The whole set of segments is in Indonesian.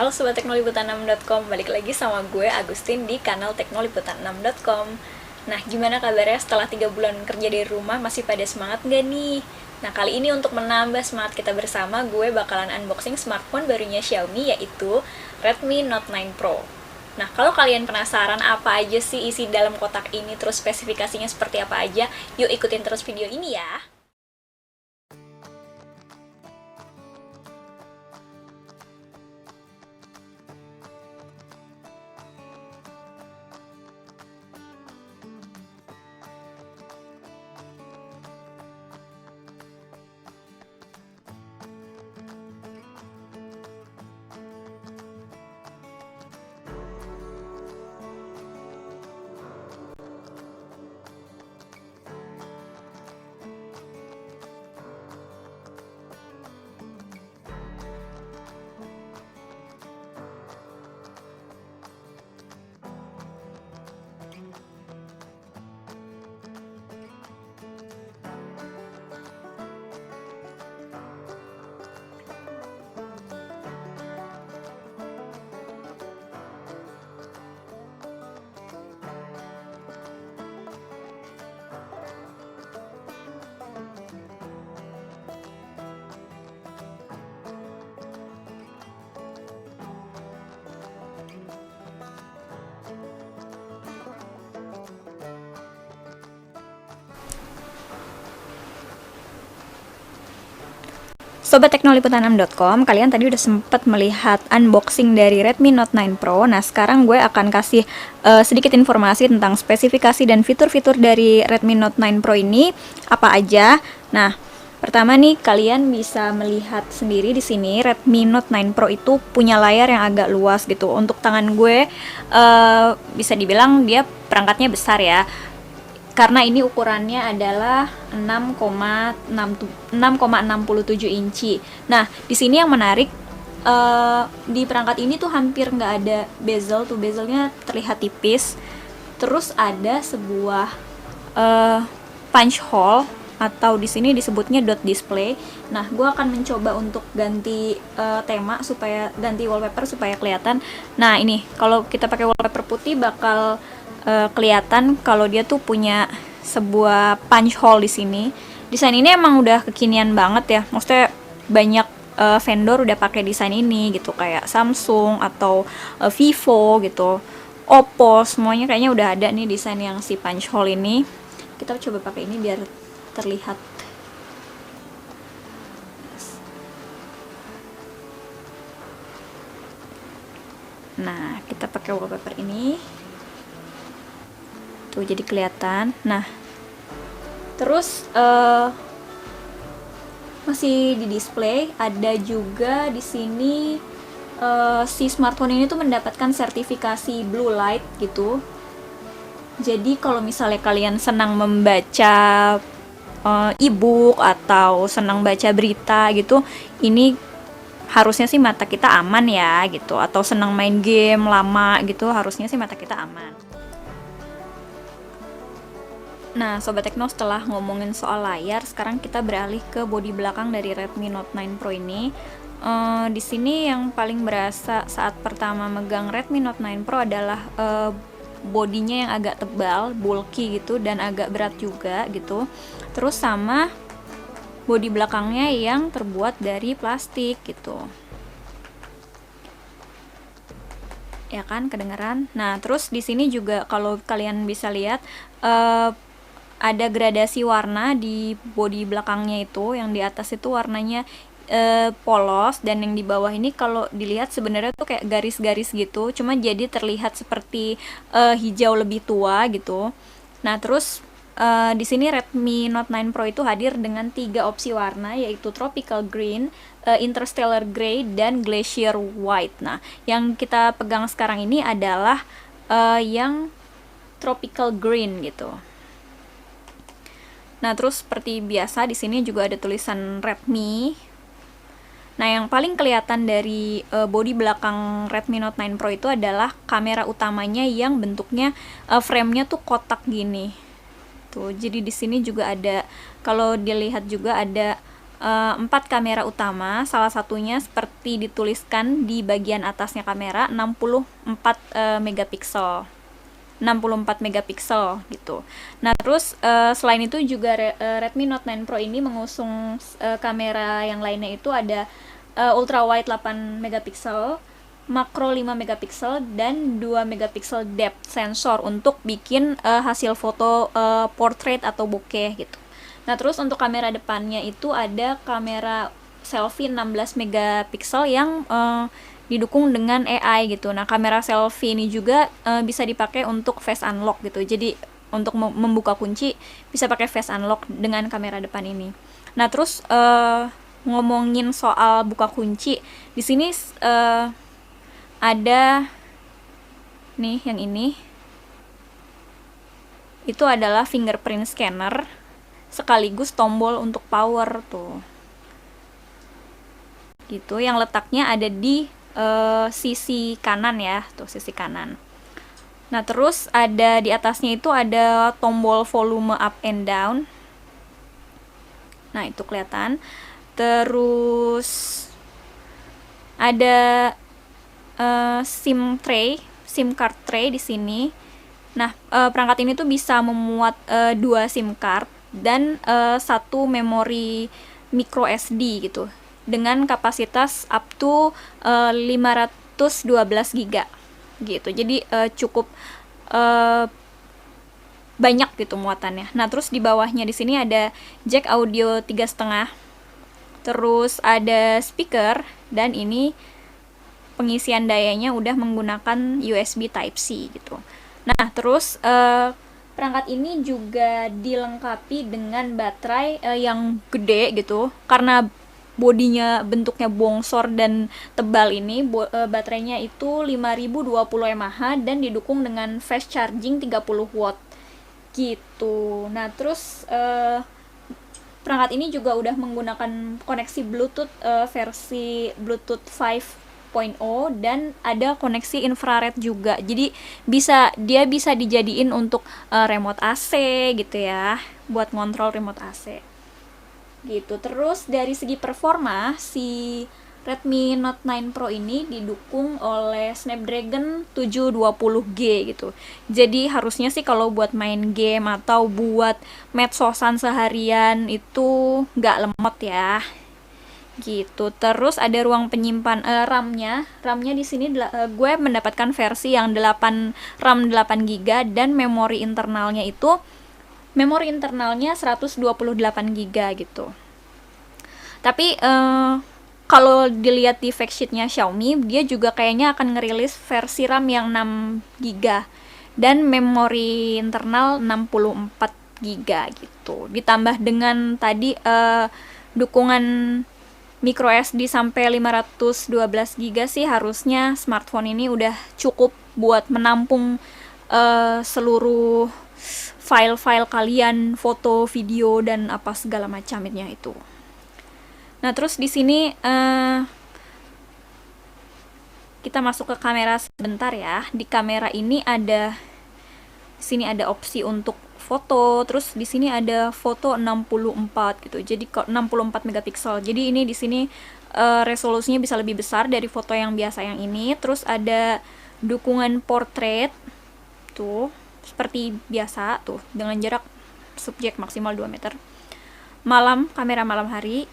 Halo Sobat Teknoliputan6.com, balik lagi sama gue Agustin di kanal Teknoliputan6.com. Nah, gimana kabarnya setelah 3 bulan kerja dari rumah, masih pada semangat gak nih? Nah, kali ini untuk menambah semangat kita bersama, gue bakalan unboxing smartphone barunya Xiaomi, yaitu Redmi Note 9 Pro. Nah, kalau kalian penasaran apa aja sih isi dalam kotak ini, terus spesifikasinya seperti apa aja, yuk ikutin terus video ini ya. Sobat Teknoliputan6.com, kalian tadi udah sempat melihat unboxing dari Redmi Note 9 Pro. Nah, sekarang gue akan kasih sedikit informasi tentang spesifikasi dan fitur-fitur dari Redmi Note 9 Pro ini apa aja. Nah, pertama nih, kalian bisa melihat sendiri di sini Redmi Note 9 Pro itu punya layar yang agak luas gitu. Untuk tangan gue bisa dibilang dia perangkatnya besar ya. Karena ini ukurannya adalah 6,67 inci. Nah, di sini yang menarik di perangkat ini tuh hampir nggak ada bezel, tuh bezelnya terlihat tipis. Terus ada sebuah punch hole atau di sini disebutnya dot display. Nah, gue akan mencoba untuk ganti tema supaya ganti wallpaper supaya kelihatan. Nah, ini kalau kita pakai wallpaper putih bakal kelihatan kalau dia tuh punya sebuah punch hole di sini. Desain ini emang udah kekinian banget ya. Maksudnya banyak vendor udah pakai desain ini gitu, kayak Samsung atau Vivo gitu, Oppo, semuanya kayaknya udah ada nih desain yang si punch hole ini. Kita coba pakai ini biar terlihat. Nah, kita pakai wallpaper ini. Tuh, jadi kelihatan. Nah, terus masih di display ada juga di sini si smartphone ini tuh mendapatkan sertifikasi blue light gitu. Jadi kalau misalnya kalian senang membaca e-book atau senang baca berita gitu, ini harusnya sih mata kita aman ya gitu. Atau senang main game lama gitu, harusnya sih mata kita aman. Nah, Sobat Tekno, setelah ngomongin soal layar, sekarang kita beralih ke bodi belakang dari Redmi Note 9 Pro ini. Di sini yang paling berasa saat pertama megang Redmi Note 9 Pro adalah bodinya yang agak tebal, bulky gitu, dan agak berat juga gitu. Terus sama bodi belakangnya yang terbuat dari plastik gitu. Ya kan, kedengeran. Nah, terus di sini juga kalau kalian bisa lihat ada gradasi warna di bodi belakangnya itu. Yang di atas itu warnanya polos, dan yang di bawah ini kalau dilihat sebenarnya tuh kayak garis-garis gitu, cuma jadi terlihat seperti hijau lebih tua gitu. Nah, terus di sini Redmi Note 9 Pro itu hadir dengan 3 opsi warna, yaitu Tropical Green, Interstellar Grey, dan Glacier White. Nah, yang kita pegang sekarang ini adalah yang Tropical Green gitu. Nah, terus seperti biasa di sini juga ada tulisan Redmi. Nah, yang paling kelihatan dari bodi belakang Redmi Note 9 Pro itu adalah kamera utamanya yang bentuknya frame-nya tuh kotak gini. Tuh, jadi di sini juga ada, kalau dilihat juga ada 4 kamera utama, salah satunya seperti dituliskan di bagian atasnya kamera 64 megapiksel. 64 megapiksel gitu. Nah, terus selain itu juga Redmi Note 9 Pro ini mengusung kamera yang lainnya, itu ada ultra wide 8 megapiksel, makro 5 megapiksel, dan 2 megapiksel depth sensor untuk bikin hasil foto portrait atau bokeh gitu. Nah, terus untuk kamera depannya itu ada kamera selfie 16 megapiksel yang didukung dengan AI gitu. Nah, kamera selfie ini juga bisa dipakai untuk face unlock gitu. Jadi untuk membuka kunci bisa pakai face unlock dengan kamera depan ini. Nah, terus ngomongin soal buka kunci, di sini ada nih yang ini. Itu adalah fingerprint scanner sekaligus tombol untuk power tuh. Gitu, yang letaknya ada di sisi kanan ya, tuh sisi kanan. Nah, terus ada di atasnya itu ada tombol volume up and down. Nah, itu kelihatan. Terus ada SIM card tray di sini. Nah, perangkat ini tuh bisa memuat 2 SIM card dan 1 memori micro SD gitu, dengan kapasitas up to 512 GB gitu. Jadi cukup banyak gitu muatannya. Nah, terus di bawahnya di sini ada jack audio 3,5. Terus ada speaker, dan ini pengisian dayanya udah menggunakan USB Type-C gitu. Nah, terus perangkat ini juga dilengkapi dengan baterai yang gede gitu. Karena bodinya bentuknya bongsor dan tebal ini, baterainya itu 5020 mAh dan didukung dengan fast charging 30 watt gitu. Nah, terus perangkat ini juga udah menggunakan koneksi Bluetooth versi Bluetooth 5.0 dan ada koneksi infrared juga. Jadi dia bisa dijadiin untuk remote AC gitu ya, buat ngontrol remote AC. Gitu. Terus dari segi performa, si Redmi Note 9 Pro ini didukung oleh Snapdragon 720G gitu. Jadi harusnya sih kalau buat main game atau buat medsosan seharian itu nggak lemot ya. Gitu. Terus ada ruang penyimpan RAM-nya. RAM-nya di sini gue mendapatkan versi yang RAM 8 GB dan memori internalnya 128 GB gitu. Tapi kalau dilihat di fact sheet-nya Xiaomi, dia juga kayaknya akan ngerilis versi RAM yang 6 GB dan memori internal 64 GB gitu. Ditambah dengan tadi dukungan micro SD sampai 512 GB sih, harusnya smartphone ini udah cukup buat menampung seluruh file-file kalian, foto, video, dan apa segala macamnya itu. Nah, terus di sini kita masuk ke kamera sebentar ya. Di kamera ini di sini ada opsi untuk foto, terus di sini ada foto 64 gitu. Jadi 64 megapiksel. Jadi ini di sini resolusinya bisa lebih besar dari foto yang biasa yang ini. Terus ada dukungan portrait tuh seperti biasa tuh, dengan jarak subjek maksimal 2 meter. Kamera malam hari.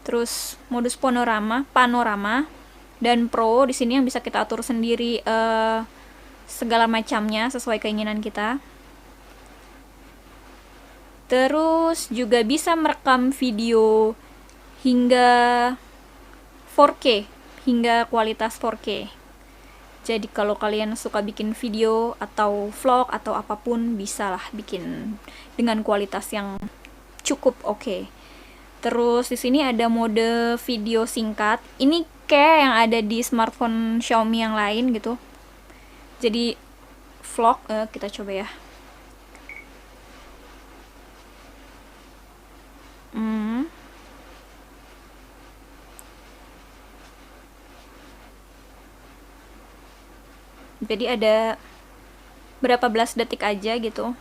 Terus modus panorama dan pro di sini yang bisa kita atur sendiri segala macamnya sesuai keinginan kita. Terus juga bisa merekam video hingga 4K, hingga kualitas 4K. Jadi kalau kalian suka bikin video atau vlog atau apapun, bisa lah bikin dengan kualitas yang cukup oke. Terus di sini ada mode video singkat. Ini kayak yang ada di smartphone Xiaomi yang lain gitu. Jadi vlog, kita coba ya. Jadi ada berapa belas detik aja gitu.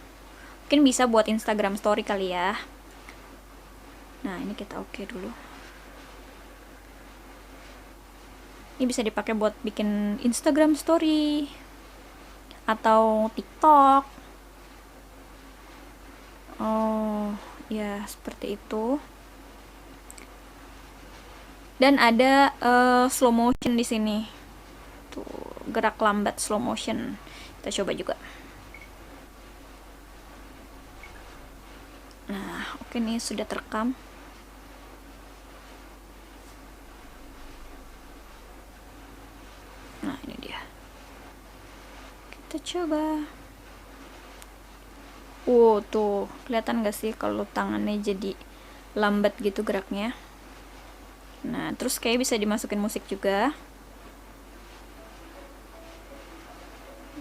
Mungkin bisa buat Instagram story kali ya. Nah, ini kita oke dulu. Ini bisa dipakai buat bikin Instagram story atau TikTok. Oh, ya seperti itu. Dan ada slow motion di sini. Tuh, gerak lambat slow motion. Kita coba juga. Nah, oke nih sudah terekam. Nah, ini dia. Kita coba. Tuh, kelihatan gak sih kalau tangannya jadi lambat gitu geraknya. Nah, terus kayak bisa dimasukin musik juga.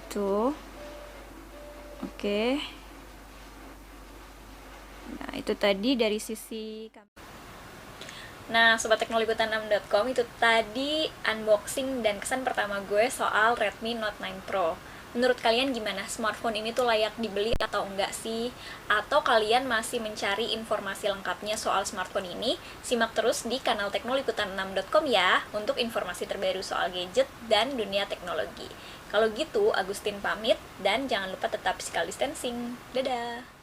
Tuh. Oke. Nah, itu tadi dari sisi. Nah, Sobat Teknololikutan6.com, itu tadi unboxing dan kesan pertama gue soal Redmi Note 9 Pro. Menurut kalian gimana? Smartphone ini tuh layak dibeli atau enggak sih? Atau kalian masih mencari informasi lengkapnya soal smartphone ini? Simak terus di kanal Teknololikutan6.com ya, untuk informasi terbaru soal gadget dan dunia teknologi. Kalau gitu, Agustin pamit, dan jangan lupa tetap physical distancing. Dadah!